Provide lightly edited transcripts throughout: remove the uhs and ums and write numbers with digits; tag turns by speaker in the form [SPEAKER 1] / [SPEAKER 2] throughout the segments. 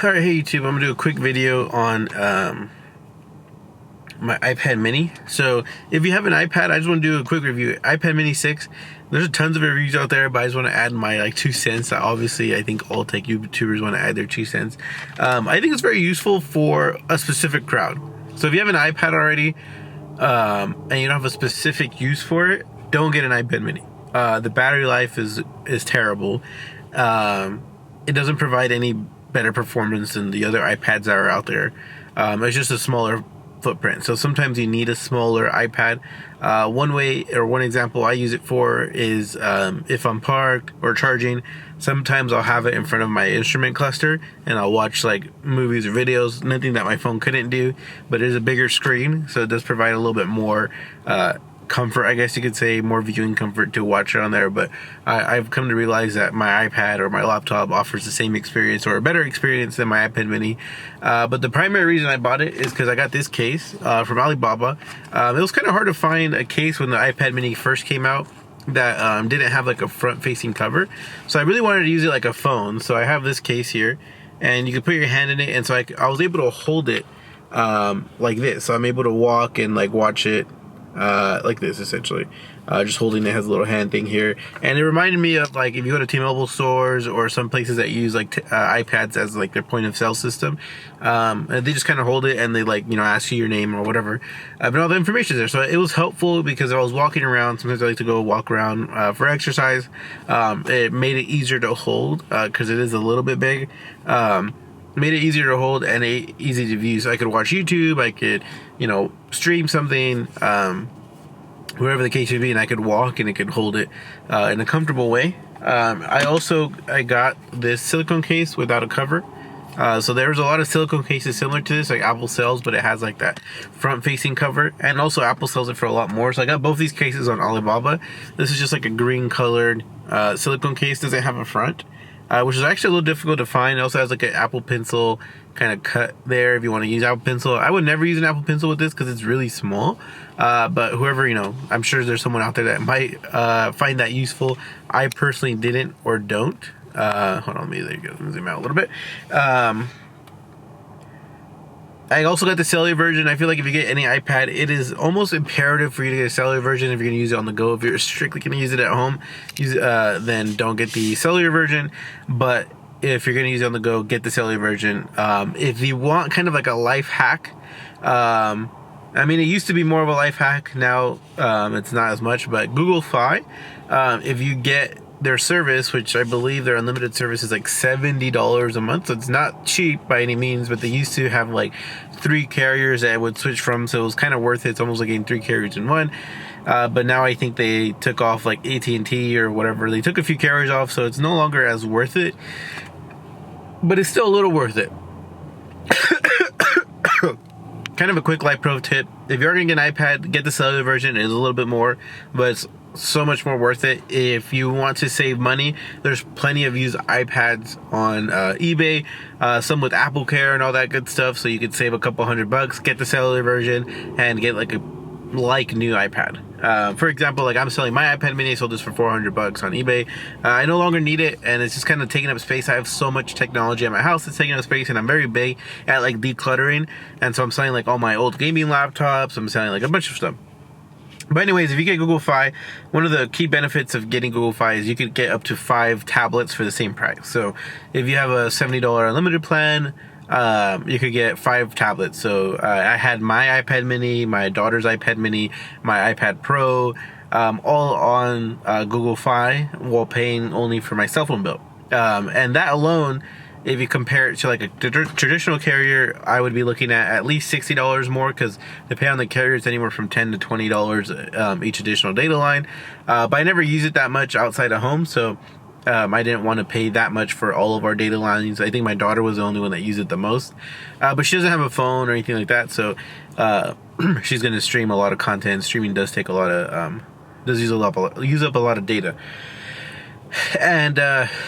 [SPEAKER 1] Alright, hey YouTube, I'm going to do a quick video on my iPad mini. So if you have an iPad, I just want to do a quick review. iPad mini 6, there's tons of reviews out there, but I just want to add my 2 cents. Obviously, I think all tech YouTubers want to add their 2 cents. I think it's very useful for a specific crowd. So if you have an iPad already and you don't have a specific use for it, don't get an iPad mini. The battery life is terrible. It doesn't provide any better performance than the other iPads that are out there. It's just a smaller footprint. So sometimes you need a smaller iPad. One way or one example I use it for is if I'm parked or charging, sometimes I'll have it in front of my instrument cluster and I'll watch movies or videos, nothing that my phone couldn't do, but it is a bigger screen, so it does provide a little bit more comfort, I guess you could say, more viewing comfort to watch it on there. But I've come to realize that my iPad or my laptop offers the same experience or a better experience than my iPad mini. But the primary reason I bought it is because I got this case from Alibaba. It was kind of hard to find a case when the iPad mini first came out that didn't have a front facing cover, so I really wanted to use it like a phone. So I have this case here and you can put your hand in it, and so I was able to hold it like this, so I'm able to walk and watch it like this, essentially. Just holding it, has a little hand thing here, and it reminded me of if you go to T-Mobile stores or some places that use iPads as their point of sale system. And they just kind of hold it and they ask you your name or whatever, but all the information is there. So it was helpful because I was walking around. Sometimes I like to go walk around for exercise. It made it easier to hold because it is a little bit big. Made it easier to hold and easy to view, so I could watch YouTube, I could stream something, whatever the case would be, and I could walk and it could hold it in a comfortable way. I got this silicone case without a cover. So there's a lot of silicone cases similar to this, Apple sells, but it has that front facing cover, and also Apple sells it for a lot more. So I got both these cases on Alibaba. This is just a green colored silicone case, doesn't have a front. Which is actually a little difficult to find. It also has an Apple Pencil kind of cut there if you want to use Apple Pencil. I would never use an Apple Pencil with this because it's really small. But whoever, I'm sure there's someone out there that might find that useful. I personally didn't or don't. Hold on, there you go. Let me zoom out a little bit. I also got the cellular version. I feel like if you get any iPad, it is almost imperative for you to get a cellular version if you're going to use it on the go. If you're strictly going to use it at home, then don't get the cellular version. But if you're going to use it on the go, get the cellular version. If you want kind of a life hack, it used to be more of a life hack. Now it's not as much, but Google Fi, if you get their service, which I believe their unlimited service is $70 a month, so it's not cheap by any means, but they used to have 3 carriers that I would switch from, so it was kind of worth it. It's almost like getting 3 carriers in one. But now I think they took off AT&T or whatever. They took a few carriers off, so it's no longer as worth it, but it's still a little worth it. Kind of a quick life pro tip: if you're going to get an iPad, get the cellular version. It is a little bit more, but it's so much more worth it. If you want to save money, there's plenty of used iPads on eBay, some with Apple Care and all that good stuff, so you could save a couple $100. Get the cellular version and get a new iPad. For example, I'm selling my iPad mini. I sold this for $400 on eBay. I no longer need it, and it's just kind of taking up space. I have so much technology at my house that's taking up space, and I'm very big at decluttering, and so I'm selling all my old gaming laptops. I'm selling a bunch of stuff. But anyways, if you get Google Fi, one of the key benefits of getting Google Fi is you could get up to 5 tablets for the same price. So if you have a $70 unlimited plan, you could get 5 tablets. So I had my iPad mini, my daughter's iPad mini, my iPad Pro, all on Google Fi, while paying only for my cell phone bill. And that alone, if you compare it to a traditional carrier, I would be looking at least $60 more, because depending on the carrier, it's anywhere from $10 to $20 each additional data line. But I never use it that much outside of home, so I didn't want to pay that much for all of our data lines. I think my daughter was the only one that used it the most, but she doesn't have a phone or anything like that, so she's going to stream a lot of content. Streaming does take a lot of use up a lot of data. And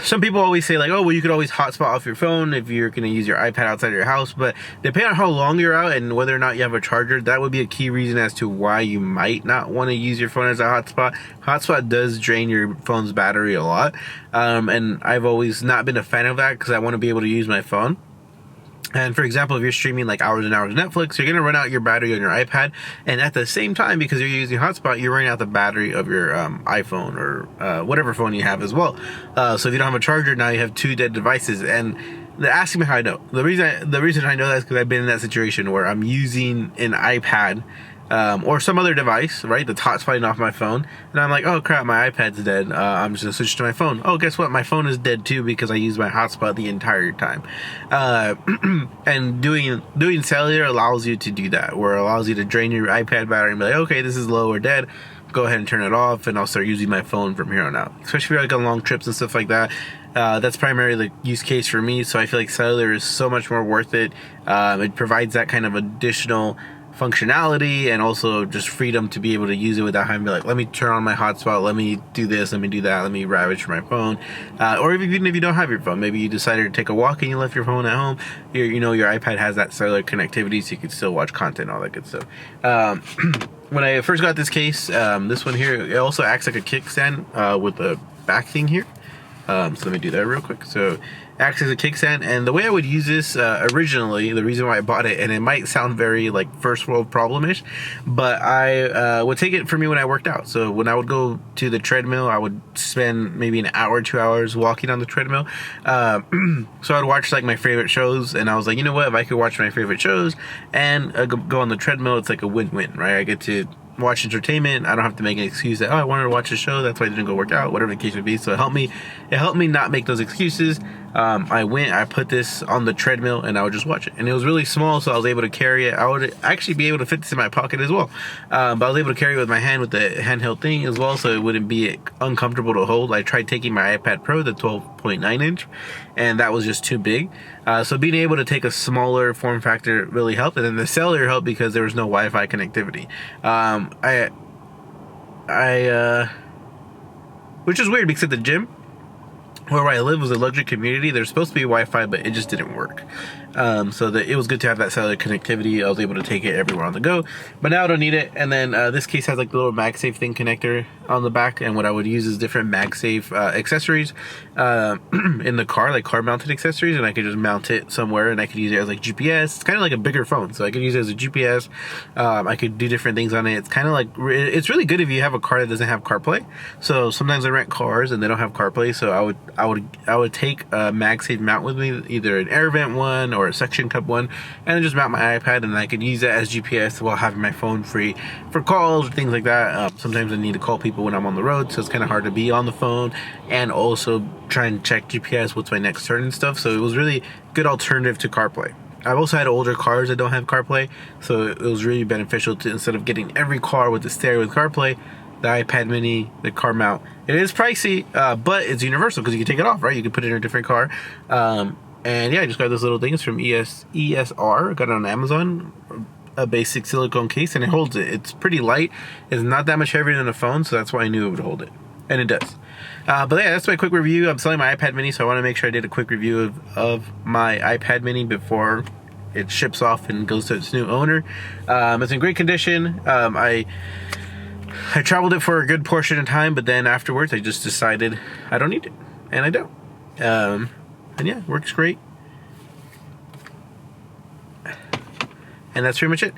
[SPEAKER 1] some people always say oh, well, you could always hotspot off your phone if you're going to use your iPad outside of your house. But depending on how long you're out and whether or not you have a charger, that would be a key reason as to why you might not want to use your phone as a hotspot. Hotspot does drain your phone's battery a lot, and I've always not been a fan of that because I want to be able to use my phone. And for example, if you're streaming like hours and hours of Netflix, you're gonna run out your battery on your iPad, and at the same time, because you're using hotspot, you're running out the battery of your iPhone or whatever phone you have as well. So if you don't have a charger, now you have two dead devices. And they're asking me how I know. The reason I know that is because I've been in that situation where I'm using an iPad or some other device, right, that's hotspotting off my phone, and I'm like, oh crap, my iPad's dead. I'm just gonna switch to my phone. Oh, guess what? My phone is dead too because I use my hotspot the entire time. And doing cellular allows you to do that, where it allows you to drain your iPad battery and be like, okay, this is low or dead. Go ahead and turn it off, and I'll start using my phone from here on out. Especially if you're like on long trips and stuff like that. That's primarily the use case for me. So I feel like cellular is so much more worth it. It provides that kind of additional functionality and also just freedom to be able to use it without having to be like, let me turn on my hotspot, let me do this, let me do that, let me ravage for my phone. Or even if you don't have your phone, maybe you decided to take a walk and you left your phone at home, your iPad has that cellular connectivity, so you can still watch content, all that good stuff. When I first got this case, this one here, it also acts like a kickstand with the back thing here. So let me do that real quick. So acts as a kickstand, and the way I would use this originally, the reason why I bought it, and it might sound very like first world problem-ish, but I would take it for me when I worked out. So when I would go to the treadmill, I would spend maybe an hour, 2 hours walking on the treadmill. So I'd watch like my favorite shows, and I was like, you know what, if I could watch my favorite shows and go on the treadmill, it's like a win-win, right? I get to watch entertainment. I don't have to make an excuse that, oh, I wanted to watch a show, that's why I didn't go work out, whatever the case would be. So it helped me not make those excuses. I put this on the treadmill and I would just watch it, and it was really small, so I was able to carry it. I would actually be able to fit this in my pocket as well, but I was able to carry it with my hand with the handheld thing as well, so it wouldn't be uncomfortable to hold. I tried taking my iPad Pro, the 12.9 inch, and that was just too big. So being able to take a smaller form factor really helped, and then the cellular helped because there was no Wi-Fi connectivity. Which is weird because at the gym where I live was a luxury community. There's supposed to be Wi-Fi, but it just didn't work. So it was good to have that cellular connectivity. I was able to take it everywhere on the go, but now I don't need it. And then this case has like the little MagSafe thing connector on the back, and what I would use is different MagSafe accessories in the car, like car mounted accessories, and I could just mount it somewhere, and I could use it as like GPS. It's kind of like a bigger phone, so I could use it as a GPS. I could do different things on it. It's kind of like, it's really good if you have a car that doesn't have CarPlay. So sometimes I rent cars and they don't have CarPlay, so I would take a MagSafe mount with me, either an air vent one or a suction cup one, and then just mount my iPad, and I could use that as GPS while having my phone free for calls or things like that. Sometimes I need to call people when I'm on the road, so it's kind of hard to be on the phone and also try and check GPS, what's my next turn and stuff. So it was really good alternative to CarPlay. I've also had older cars that don't have CarPlay, so it was really beneficial to, instead of getting every car with the stereo with CarPlay, the iPad mini, the car mount. It is pricey, but it's universal because you can take it off, right? You can put it in a different car. And yeah, I just got those little things from ESR. I got it on Amazon, a basic silicone case, and it holds it. It's pretty light. It's not that much heavier than a phone, so that's why I knew it would hold it. And it does. But yeah, that's my quick review. I'm selling my iPad mini, so I want to make sure I did a quick review of my iPad mini before it ships off and goes to its new owner. It's in great condition. I traveled it for a good portion of time, but then afterwards I just decided I don't need it, and I don't. And yeah, works great. And that's pretty much it.